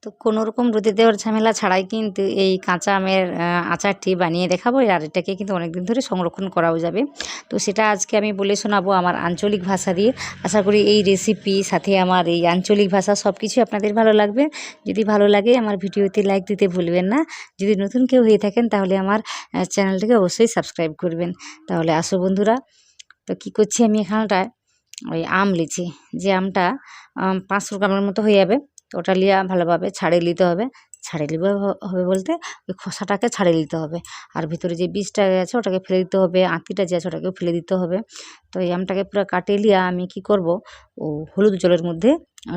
তো কোনোরকম রোদে দেওয়ার ঝামেলা ছাড়াই কিন্তু এই কাঁচা আমের আচারটি বানিয়ে দেখাবো। আর এটাকে কিন্তু অনেকদিন ধরে সংরক্ষণ করাও যাবে। তো সেটা আজকে আমি বলে শোনাবো আমার আঞ্চলিক ভাষা দিয়ে। আশা করি এই রেসিপি সাথে আমার এই আঞ্চলিক ভাষা সব কিছুই আপনাদের ভালো লাগবে। যদি ভালো লাগে আমার ভিডিওতে লাইক দিতে ভুলবেন না। যদি নতুন কেউ হয়ে থাকেন তাহলে আমার চ্যানেলটিকে অবশ্যই সাবস্ক্রাইব করবেন। তাহলে আসো বন্ধুরা। তো কী করছি আমি এখানটায় ওই আম লিছি, যে আমটা 500 গ্রামের মতো হয়ে যাবে। তো ওটা লিয়া ভালোভাবে ছাড়িয়ে নিতে হবে। ছাড়িয়ে নিতে হবে বলতে ওই খোসাটাকে ছাড়িয়ে নিতে হবে, আর ভিতরে যে বীজটা আছে ওটাকে ফেলে দিতে হবে, আঁতিটা যে আছে ওটাকেও ফেলে দিতে হবে। তো এই আমটাকে পুরো কাটিয়ে লিয়া আমি কি করব, ও হলুদ জলের মধ্যে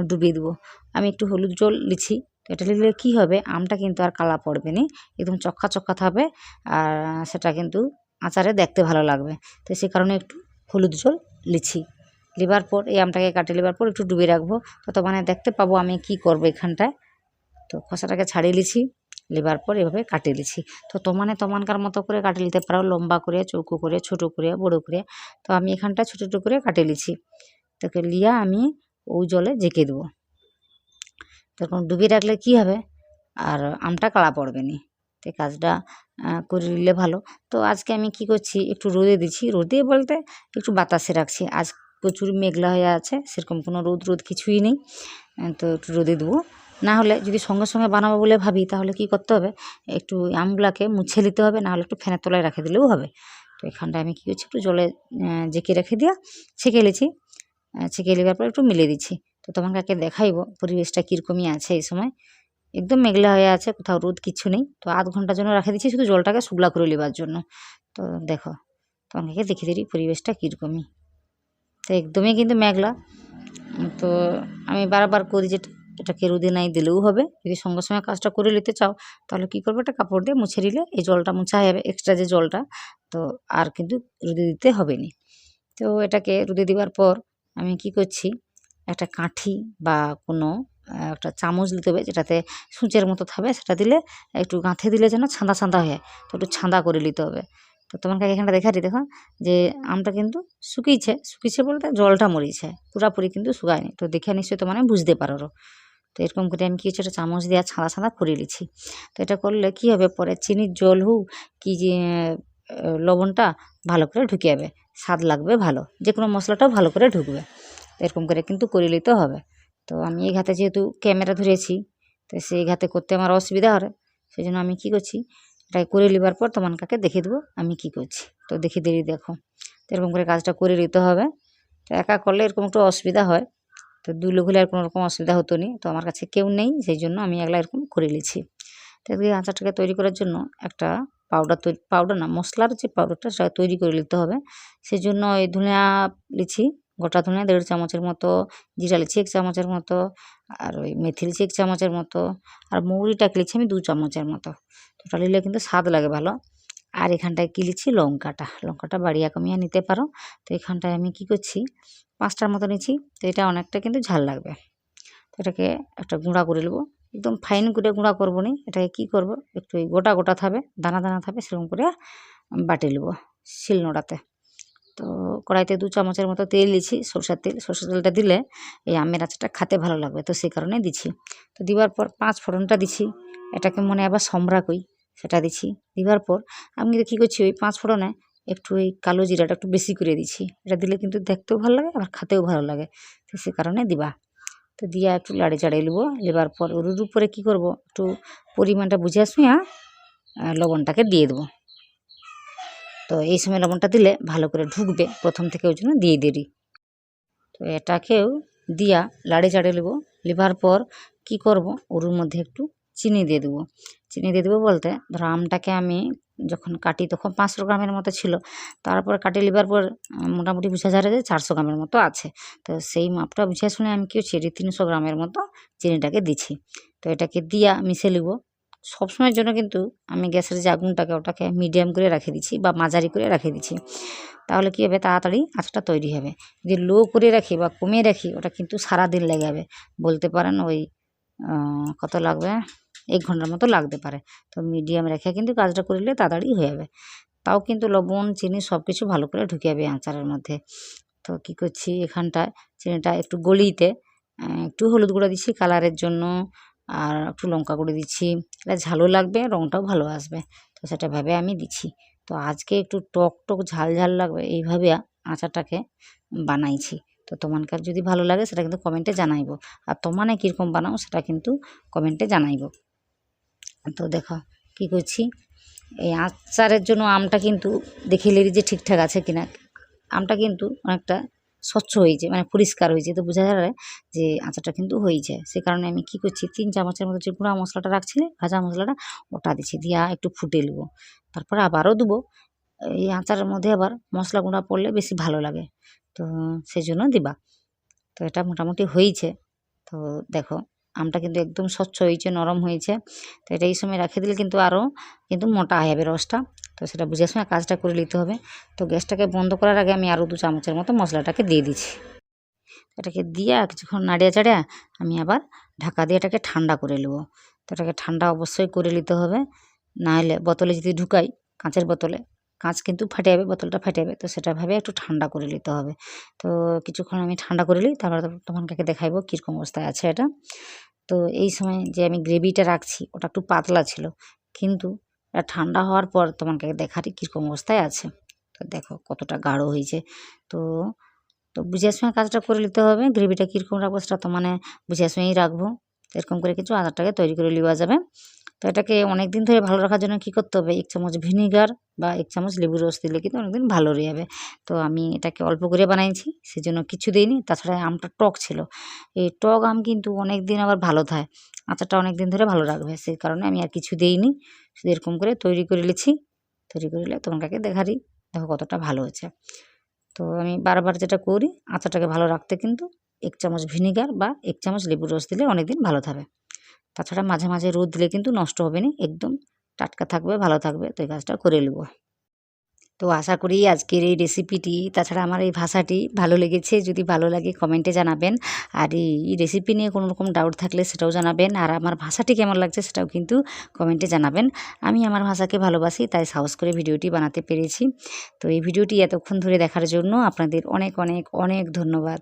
ডুবিয়ে দেবো। আমি একটু হলুদ জল লিছি। তো এটা নিলে কী হবে, আমটা কিন্তু আর কালা পড়বে না, একদম চক্কা চক্কা থাকবে, আর সেটা কিন্তু আচারে দেখতে ভালো লাগবে। তো সে কারণে একটু হলুদ জল লিছি। লিবার পর এই আমটাকে কাটিয়ে লিবার পর একটু ডুবিয়ে রাখবো, তত মানে দেখতে পাবো আমি কি করবো এখানটায়। তো খোসাটাকে ছাড়িয়ে লিছি, লিবার পর এভাবে কাটিয়ে লিছি। তো তোমানকার মতো করে কাটিয়ে নিতে পারো, লম্বা করে, চৌকো করে, ছোটো করে, বড়ো করে। তো আমি এখানটা ছোটো ছোটো করে কাটিয়ে লিছি। তোকে লিয়া আমি ওই জলে জেঁকে দেবো। তখন ডুবিয়ে রাখলে কি হবে, আর আমটা কালা পড়বে না। তো কাজটা করে নিলে ভালো। তো আজকে আমি কি করছি, একটু রোদে দিচ্ছি। রোদে বলতে একটু বাতাসে রাখছি। আজ প্রচুর মেঘলা হয়ে আছে, সেরকম কোনো রোদ কিছুই নেই। তো একটু রোদে দেবো। না হলে যদি সঙ্গে সঙ্গে বানাবো বলে ভাবি, তাহলে কি করতে হবে, একটু আমগুলাকে মুছে নিতে হবে, না হলে একটু ফ্যানের তলায় রেখে দিলেও হবে। তো এখানটায় আমি কী করছি, একটু জলে জেঁকে রেখে দিয়া ছেঁকে নিয়েছি। ছেঁকে নেওয়ার পর একটু মিলিয়ে দিচ্ছি। তো তোমাকে দেখাইবো পরিবেশটা কীরকমই আছে এই সময়। একদম মেঘলা হয়ে আছে, কোথাও রোদ কিচ্ছু নেই। তো আধ ঘন্টার জন্য রেখে দিচ্ছি, শুধু জলটাকে শুকলা করে নেবার জন্য। তো দেখো তোমাকে দেখিয়ে দিই পরিবেশটা কীরকমই। তো একদমই কিন্তু মেঘলা। তো আমি বারবার করি যে এটাকে রোদে নাই দিলেও হবে। যদি সঙ্গে সঙ্গে কাজটা করে নিতে চাও, তাহলে কী করবে, একটা কাপড় দিয়ে মুছে নিলে এই জলটা মুছা হয়ে যাবে, এক্সট্রা যে জলটা। তো আর কিন্তু রোদে দিতে হবে না। তো এটাকে রোদে দেওয়ার পর আমি কি করছি, একটা কাঠি বা কোনো একটা চামচ দিতে হবে, যেটাতে সূচের মতো থাকবে, সেটা দিলে একটু গাঁথে দিলে যেন ছাঁদা ছাঁদা হয়। তো একটু ছাঁদা করে নিতে হবে। তো তোমাকে এখানটা দেখাচ্ছি, দেখো যে আমটা কিন্তু শুকিয়েছে বলতে জলটা মরিছে, পুরাপুরি কিন্তু শুকায়নি। তো দেখে নিশ্চয়ই তোমার বুঝতে পারো। তো এরকম করে আমি কি হচ্ছে, একটা চামচ দিয়ে ছাঁদা ছাঁদা করে নিচ্ছি। তো এটা করলে কি হবে, পরে চিনির জল হোক কি যে লবণটা ভালো করে ঢুকে যাবে, স্বাদ লাগবে ভালো, যে কোনো মশলাটাও ভালো করে ঢুকবে। এরকম করে কিন্তু করে নিতে হবে। তো আমি এই ঘাতে যেহেতু ক্যামেরা ধরেছি, তো সেই ঘাতে করতে আমার অসুবিধা হয়, সেই জন্য আমি কী করছি, এটাকে করে নেবার পর তোমাকে দেখিয়ে দেবো আমি কি করছি। তো দেখিয়ে দিয়ে দেখো, তো এরকম করে কাজটা করে নিতে হবে। তো একা করলে এরকম একটু অসুবিধা হয়। তো 2 লোক হলে আর কোনো রকম অসুবিধা হতো না। তো আমার কাছে কেউ নেই, সেই জন্য আমি একলা এরকম করে নিচ্ছি। তো এই আচারটাকে তৈরি করার জন্য একটা পাউডার না, মশলার যে পাউডারটা সেটা তৈরি করে নিতে হবে। সেজন্য ওই ধনিয়া লিছি, গোটা ধনিয়া 1.5 চামচের মতো, জিরা লিছি 1 চামচের মতো, আর ওই মেথি লিছি 1 চামচের মতো, আর মৌরিটাকে লিছি আমি 2 চামচের মতো। তো ওটা নিলে কিন্তু স্বাদ লাগে ভালো। আর এখানটায় কি লিছি, লঙ্কাটা বাড়িয়া কমিয়ে নিতে পারো। তো এখানটায় আমি কি করছি, 5টার মতো নিচ্ছি। তো এটা অনেকটা কিন্তু ঝাল লাগবে। তো এটাকে একটা গুঁড়া করে নেবো, একদম ফাইন করে গুঁড়া করবো না। এটাকে কী করবো, একটু ওই গোটা গোটা থাকবে, দানা দানা থাকবে, সেরকম করে বাটি নেবো শিলনোড়াতে। তো কড়াইতে 2 চামচের মতো তেল দিচ্ছি, সরষের তেলটা দিলে এই আমের আচারটা খেতে ভালো লাগবে, তো সেই কারণে দিচ্ছি। তো দেওয়ার পর 5 ফোড়নটা দিচ্ছি, এটাকে মনে আবার সম্রা কই, সেটা দিচ্ছি। দেওয়ার পর আমি কিন্তু কী করছি, ওই 5 ফোড়নে একটু ওই কালো জিরাটা একটু বেশি করে দিচ্ছি। এটা দিলে কিন্তু দেখতেও ভালো লাগে, আবার খেতেও ভালো লাগে, তো সে কারণে দিবা। তো দিয়া একটু লাড়ি চাড়িয়ে নেবো। নেবার পর ওর উপরে কী করবো, একটু পরিমাণটা বুঝে শুইয়া লবণটাকে দিয়ে দেবো। তো এই সময় লবণটা দিলে ভালো করে ঢুকবে, প্রথম থেকে ওই জন্য দিয়ে দিই। তো এটাকেও দিয়া লাড়ি চাড়িয়ে নেবো। নেবার পর কী করবো, ওর মধ্যে একটু চিনি দিয়ে দেবো। চিনি দিয়ে দেবো বলতে, ধরো আমটাকে আমি যখন কাটি তখন 500 গ্রামের মতো ছিল, তারপরে কাটিয়ে নেবার পর মোটামুটি বোঝা যায় যে 400 গ্রামের মতো আছে। তো সেই মাপটা বুঝে শুনে আমি কী করছি, 300 গ্রামের মতো চিনিটাকে দিচ্ছি। তো এটাকে দিয়া মিশিয়ে নেবো। সবসময়ের জন্য কিন্তু আমি গ্যাসের যে আগুনটাকে ওটাকে মিডিয়াম করে রেখে দিচ্ছি বা মাঝারি করে রেখে দিচ্ছি, তাহলে কী হবে, তাড়াতাড়ি আচারটা তৈরি হবে। যদি লো করে রাখি বা কমিয়ে রাখি, ওটা কিন্তু সারাদিন লেগে যাবে, বলতে পারেন ওই কত লাগবে, 1 ঘন্টার মতো লাগতে পারে। তো মিডিয়াম রেখে কিন্তু কাজটা করলে তাড়াতাড়ি হয়ে যাবে। তাও কিন্তু লবণ চিনি সব কিছু ভালো করে ঢুকে যাবে আচারের মধ্যে। তো কী করছি, এখানটায় চিনিটা একটু গলিতে একটু হলুদ গুঁড়ো দিচ্ছি কালারের জন্য, আর একটু লঙ্কা গুঁড়ো দিচ্ছি, এটা ঝালও লাগবে, রঙটাও ভালো আসবে, তো সেটা ভেবে আমি দিচ্ছি। তো আজকে একটু টক টক ঝাল ঝাল লাগবে এইভাবে আচারটাকে বানাইছি। তো তোমানকার যদি ভালো লাগে সেটা কিন্তু কমেন্টে জানাইব, আর তোমানে কীরকম বানাও সেটা কিন্তু কমেন্টে জানাইব। তো দেখো কি করছি, এই আচারের জন্য আমটা কিন্তু দেখে নিলি যে ঠিকঠাক আছে কিনা। আমটা কিন্তু অনেকটা স্বচ্ছ হয়েছে, মানে পরিষ্কার হয়েছে, তো বোঝা যাবে যে আচারটা কিন্তু হয়েছে। সে কারণে আমি কি করছি, 3 চামচের মতো যে গুঁড়া মশলাটা রাখছিলে, ভাজা মশলাটা, ওটা দিচ্ছি, দিয়া একটু ফুটে নেবো। তারপরে আবারও দেবো। এই আচারের মধ্যে আবার মশলা গুঁড়া পড়লে বেশি ভালো লাগে, তো সেই জন্য দিবা। তো এটা মোটামুটি হয়েছে। তো দেখো আমটা কিন্তু একদম স্বচ্ছ হয়েছে, নরম হয়েছে। তো এটা এই সময় রেখে দিলে কিন্তু আরও কিন্তু মোটা হয়ে যাবে রসটা, তো সেটা বুঝে শুনে কাজটা করে নিতে হবে। তো গ্যাসটাকে বন্ধ করার আগে আমি আরও 2 চামচের মতো মশলাটাকে দিয়ে দিচ্ছি। এটাকে দিয়ে কিছুক্ষণ নাড়িয়ে চাড়িয়ে আমি আবার ঢাকা দিয়ে এটাকে ঠান্ডা করে নেবো। তো এটাকে ঠান্ডা অবশ্যই করে নিতে হবে, নাহলে বোতলে যদি ঢুকাই, কাঁচের বোতলে, কাঁচ কিন্তু ফাটে যাবে, বোতলটা ফাটে যাবে, তো সেটা ভেবে একটু ঠান্ডা করে নিতে হবে। তো কিছুক্ষণ আমি ঠান্ডা করে নিই, তারপরে তোমাকে দেখাইবো কীরকম অবস্থায় আছে এটা। তো এই সময় যে আমি গ্রেভিটা রাখছি ওটা একটু পাতলা ছিল, কিন্তু এটা ঠান্ডা হওয়ার পর তোমাকে দেখারই কীরকম অবস্থায় আছে। তো দেখো কতটা গাঢ় হয়েছে। তো তো বুঝে শুনে কাজটা করে নিতে হবে। গ্রেভিটা কীরকম রাখবো সেটা তো মানে বুঝে শুনেই রাখবো। তো এরকম করে কিছু আচারটাকে তৈরি করে নেওয়া যাবে। তো এটাকে অনেক দিন ধরে ভালো রাখার জন্য কী করতে হবে, 1 চামচ ভিনিগার বা 1 চামচ লেবুর রস দিলে কিন্তু অনেকদিন ভালো রয়ে যাবে। তো আমি এটাকে অল্প করে বানাইছি, সেজন্য কিছু দিইনি। তাছাড়া আমটা টক ছিল। এই টক আম কিন্তু অনেক দিন আবার ভালো থাকে, আচারটা অনেক দিন ধরে ভালো রাখবে। সেই কারণে আমি আর কিছু দেইনি, শুধু এরকম করে তৈরি করে নিয়েছি। তৈরি করে নিলে তোমাকে দেখারই, দেখো কতটা ভালো হয়েছে। তো আমি বারবার যেটা করি, আচারটাকে ভালো রাখতে কিন্তু 1 চামচ ভিনিগার বা 1 চামচ লেবুর রস দিলে অনেকদিন ভালো থাকবে। তাছাড়া মাঝে মাঝে রোদ দিলে কিন্তু নষ্ট হবে না, একদম টাটকা থাকবে, ভালো থাকবে। তো এই কাজটা করে নেবো। তো আশা করি আজকের এই রেসিপিটি, তাছাড়া আমার এই ভাষাটি ভালো লেগেছে। যদি ভালো লাগে কমেন্টে জানাবেন, আর এই রেসিপি নিয়ে কোনো রকম ডাউট থাকলে সেটাও জানাবেন, আর আমার ভাষাটি কেমন লাগছে সেটাও কিন্তু কমেন্টে জানাবেন। আমি আমার ভাষাকে ভালোবাসি, তাই সাহস করে ভিডিওটি বানাতে পেরেছি। তো এই ভিডিওটি এতক্ষণ ধরে দেখার জন্য আপনাদের অনেক অনেক অনেক ধন্যবাদ।